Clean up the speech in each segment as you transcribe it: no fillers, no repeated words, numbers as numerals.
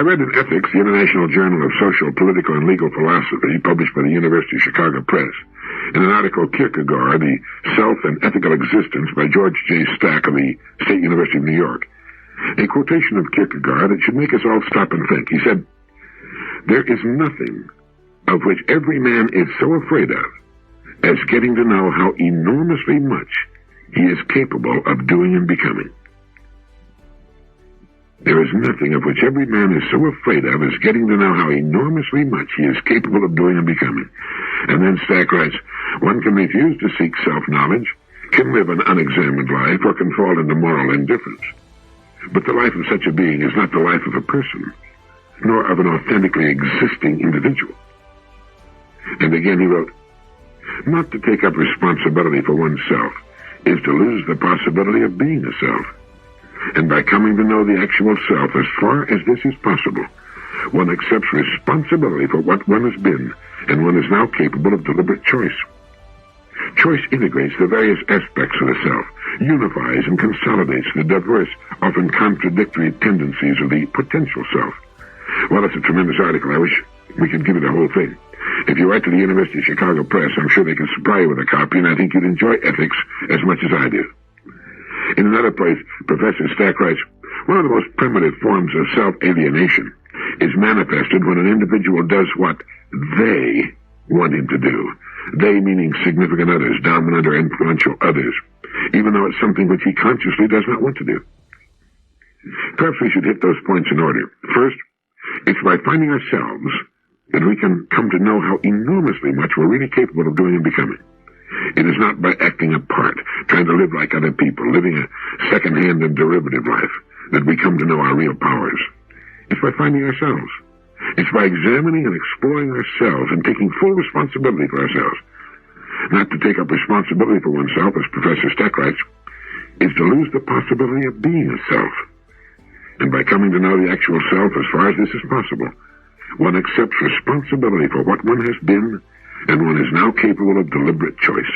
read in Ethics, the International Journal of Social, Political, and Legal Philosophy, published by the University of Chicago Press, in an article, Kierkegaard, The Self and Ethical Existence, by George J. Stack of the State University of New York, a quotation of Kierkegaard that should make us all stop and think. He said, "There is nothing of which every man is so afraid of as getting to know how enormously much he is capable of doing and becoming." There is nothing of which every man is so afraid of as getting to know how enormously much he is capable of doing and becoming. And then Stack writes, one can refuse to seek self-knowledge, can live an unexamined life, or can fall into moral indifference. But the life of such a being is not the life of a person, nor of an authentically existing individual. And again he wrote, not to take up responsibility for oneself is to lose the possibility of being a self. And by coming to know the actual self as far as this is possible, one accepts responsibility for what one has been, and one is now capable of deliberate choice. Choice integrates the various aspects of the self, unifies and consolidates the diverse, often contradictory tendencies of the potential self. Well, it's a tremendous article. I wish we could give it the whole thing. If you write to the University of Chicago Press, I'm sure they can supply you with a copy, and I think you'd enjoy Ethics as much as I do. In another place, Professor Stack writes, one of the most primitive forms of self-alienation is manifested when an individual does what they want him to do. They meaning significant others, dominant or influential others, even though it's something which he consciously does not want to do. Perhaps we should hit those points in order. First, it's by finding ourselves that we can come to know how enormously much we're really capable of doing and becoming. It is not by acting a part, trying to live like other people, living a second-hand and derivative life, that we come to know our real powers. It's by finding ourselves. It's by examining and exploring ourselves and taking full responsibility for ourselves. Not to take up responsibility for oneself, as Professor Stack writes, is to lose the possibility of being a self. And by coming to know the actual self as far as this is possible, one accepts responsibility for what one has been, and one is now capable of deliberate choice.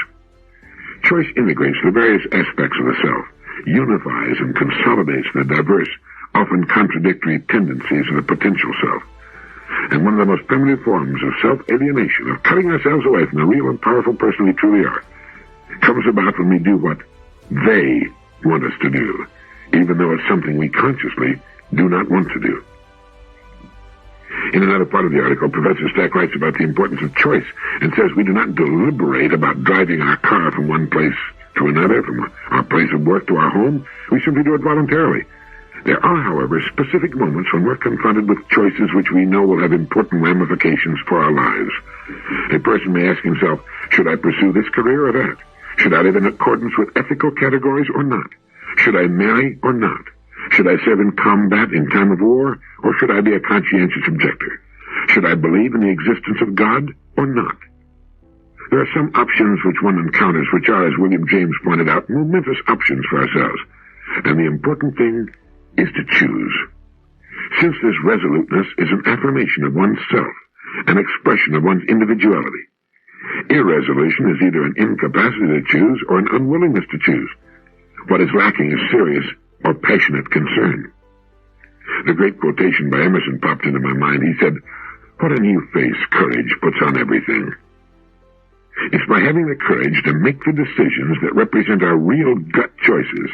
Choice integrates the various aspects of the self, unifies and consolidates the diverse, often contradictory tendencies of the potential self. And one of the most primitive forms of self-alienation, of cutting ourselves away from the real and powerful person we truly are, comes about when we do what they want us to do, even though it's something we consciously do not want to do. In another part of the article, Professor Stack writes about the importance of choice and says we do not deliberate about driving our car from one place to another, from our place of work to our home. We simply do it voluntarily. There are, however, specific moments when we're confronted with choices which we know will have important ramifications for our lives. A person may ask himself, should I pursue this career or that? Should I live in accordance with ethical categories or not? Should I marry or not? Should I serve in combat in time of war, or should I be a conscientious objector? Should I believe in the existence of God or not? There are some options which one encounters which are, as William James pointed out, momentous options for ourselves. And the important thing is to choose. Since this resoluteness is an affirmation of one's self, an expression of one's individuality, irresolution is either an incapacity to choose or an unwillingness to choose. What is lacking is serious or passionate concern. The great quotation by Emerson popped into my mind. He said, "What a new face courage puts on everything." It's by having the courage to make the decisions that represent our real gut choices,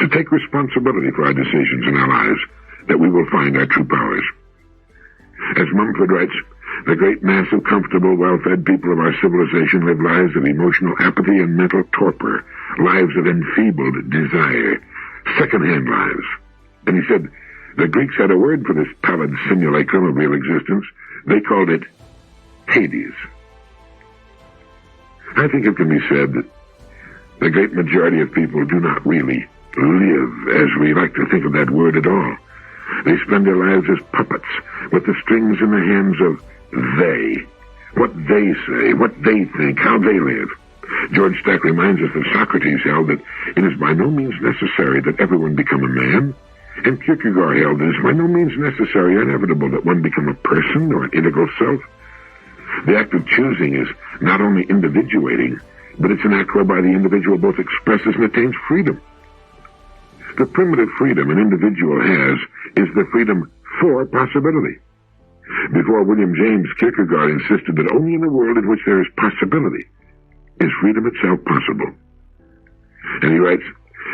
to take responsibility for our decisions in our lives, that we will find our true powers. As Mumford writes, the great mass of comfortable, well-fed people of our civilization live lives of emotional apathy and mental torpor, lives of enfeebled desire, second-hand lives. And he said, the Greeks had a word for this pallid simulacrum of real existence. They called it Hades. I think it can be said that the great majority of people do not really live as we like to think of that word at all. They spend their lives as puppets, with the strings in the hands of they, what they say, what they think, how they live. George Stack reminds us that Socrates held that it is by no means necessary that everyone become a man, and Kierkegaard held that it is by no means necessary or inevitable that one become a person or an integral self. The act of choosing is not only individuating, but it's an act whereby the individual both expresses and attains freedom. The primitive freedom an individual has is the freedom for possibility. Before William James, Kierkegaard insisted that only in a world in which there is possibility is freedom itself possible. And he writes,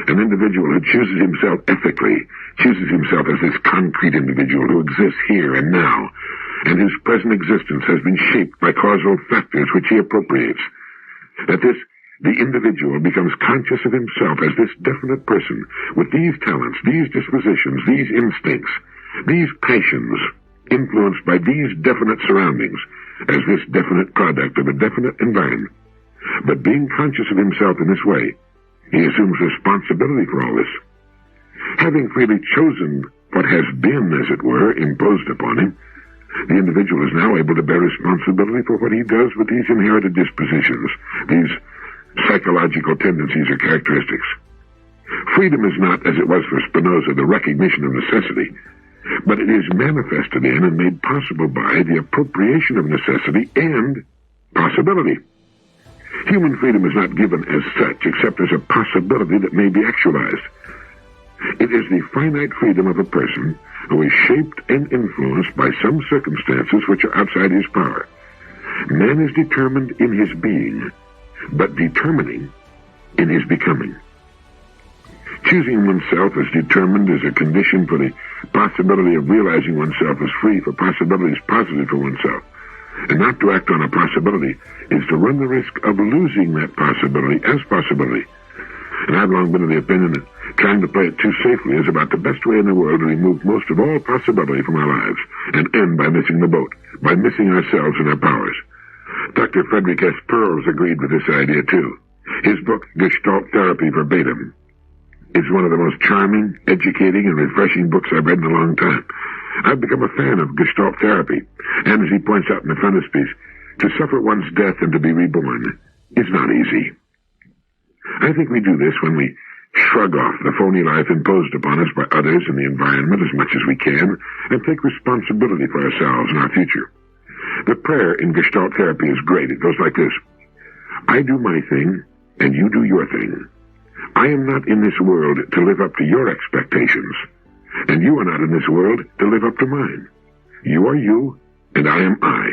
an individual who chooses himself ethically, chooses himself as this concrete individual who exists here and now, and whose present existence has been shaped by causal factors which he appropriates. That the individual becomes conscious of himself as this definite person with these talents, these dispositions, these instincts, these passions, influenced by these definite surroundings, as this definite product of a definite environment. But being conscious of himself in this way, he assumes responsibility for all this. Having freely chosen what has been, as it were, imposed upon him, the individual is now able to bear responsibility for what he does with these inherited dispositions, these psychological tendencies or characteristics. Freedom is not, as it was for Spinoza, the recognition of necessity, but it is manifested in and made possible by the appropriation of necessity and possibility. Human freedom is not given as such, except as a possibility that may be actualized. It is the finite freedom of a person who is shaped and influenced by some circumstances which are outside his power. Man is determined in his being, but determining in his becoming. Choosing oneself as determined is a condition for the possibility of realizing oneself as free, for possibilities positive for oneself. And not to act on a possibility is to run the risk of losing that possibility as possibility. And I've long been of the opinion that trying to play it too safely is about the best way in the world to remove most of all possibility from our lives and end by missing the boat, by missing ourselves and our powers. Dr. Frederick S. Perls agreed with this idea too. His book, Gestalt Therapy Verbatim, is one of the most charming, educating, and refreshing books I've read in a long time. I've become a fan of Gestalt therapy, and as he points out in the frontispiece, to suffer one's death and to be reborn is not easy. I think we do this when we shrug off the phony life imposed upon us by others and the environment as much as we can, and take responsibility for ourselves and our future. The prayer in Gestalt therapy is great. It goes like this: I do my thing, and you do your thing. I am not in this world to live up to your expectations, and you are not in this world to live up to mine. You are you, and I am I.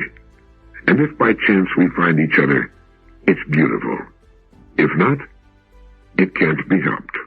And if by chance we find each other, it's beautiful. If not, it can't be helped.